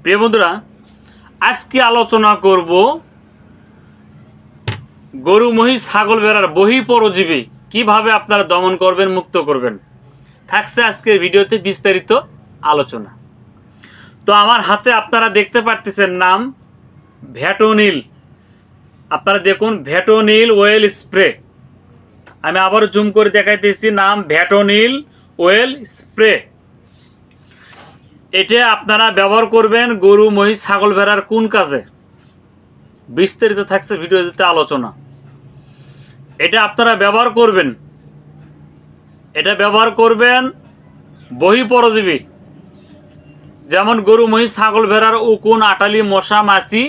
প্রিয় বন্ধুরা, আজকে আলোচনা করব গরু মহিষ ছাগল ভেড়ার বহিঃপরজীবী কিভাবে আপনারা দমন করবেন, মুক্ত করবেন। থাকছে আজকের ভিডিওতে বিস্তারিত আলোচনা। তো আমার হাতে আপনারা দেখতে পারতেছেন নাম ভ্যাটোনিল। আপনারা দেখুন ভ্যাটোনিল ওয়েল স্প্রে। আমি আবার জুম করে দেখাইতেছি, নাম ভ্যাটোনিল ওয়েল স্প্রে। এটা আপনারা ব্যবহার করবেন গরু মহিষ ছাগল ভেড়ার কোন কাজে, বিস্তারিত থাকছে ভিডিওতে আলোচনা। এটা আপনারা ব্যবহার করবেন, এটা ব্যবহার করবেন বহিঃপরজীবী, যেমন গরু মহিষ ছাগল ভেড়ার উকুন, আটালি, মশা, মাছি,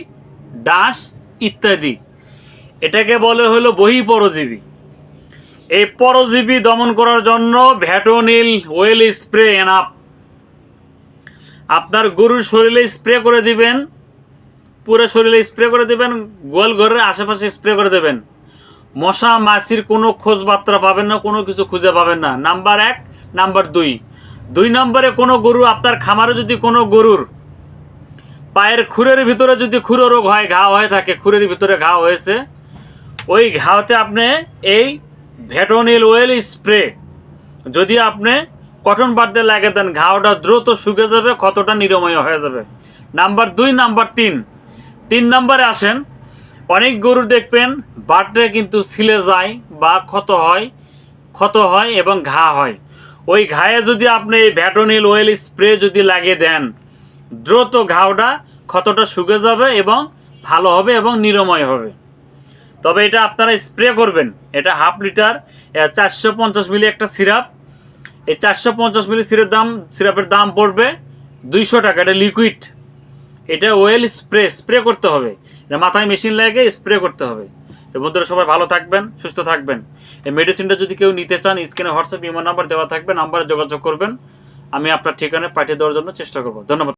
ডাঁশ ইত্যাদি। এটাকে বলে হলো বহিঃপরজীবী। এই পরজীবী দমন করার জন্য ভ্যাটোনিল ওয়েল স্প্রে এনাফ। আপনার গরুর শরীরে স্প্রে করে দিবেন, পুরো শরীরে স্প্রে করে দেবেন, গোয়াল ঘরের আশেপাশে স্প্রে করে দেবেন। মশা মাছির কোনো খোঁজ বার্তা পাবেন না, কোনো কিছু খুঁজে পাবেন না। নাম্বার 1। নাম্বার 2 নম্বরে কোনো গরু আপনার খামারে যদি কোনো গরুর পায়ের খুরের ভিতরে যদি খুরো রোগ হয়, ঘা হয়ে থাকে, খুরের ভিতরে ঘা হয়েছে, ওই ঘাওতে আপনি এই ভ্যাটোনিল ওয়েল স্প্রে যদি আপনি কটন বাদ দিয়ে লাগিয়ে দেন, ঘাওটা দ্রুত শুকে যাবে, ক্ষতটা নিরাময় হয়ে যাবে। নাম্বার 2। নাম্বার 3 নম্বরে আসেন, অনেক গরু দেখবেন বাটে কিন্তু ছিলে যায় বা ক্ষত হয় এবং ঘা হয়। ওই ঘায়ে যদি আপনি এই ভ্যাটোনিল ওয়েল স্প্রে যদি লাগিয়ে দেন, দ্রুত ঘাওটা ক্ষতটা শুকে যাবে এবং ভালো হবে এবং নিরাময় হবে। তবে এটা আপনারা স্প্রে করবেন, এটা হাফ লিটার 450 মিলি একটা সিরাপ। এই 450 মিলি সিরাপের দাম পড়বে 200 টাকা। এটা লিকুইড, এটা ওয়েল স্প্রে করতে হবে, এটা মাথায় মেশিন লাগে স্প্রে করতে হবে। তো বন্ধুরা, সবাই ভালো থাকবেন, সুস্থ থাকবেন। এই মেডিসিনটা যদি কেউ নিতে চান, স্ক্রিনে হোয়াটসঅ্যাপ ইমো নাম্বার দেওয়া থাকবে, নাম্বারে যোগাযোগ করবেন। আমি আপনার ঠিকানায় পাঠিয়ে দেওয়ার জন্য চেষ্টা করব। ধন্যবাদ।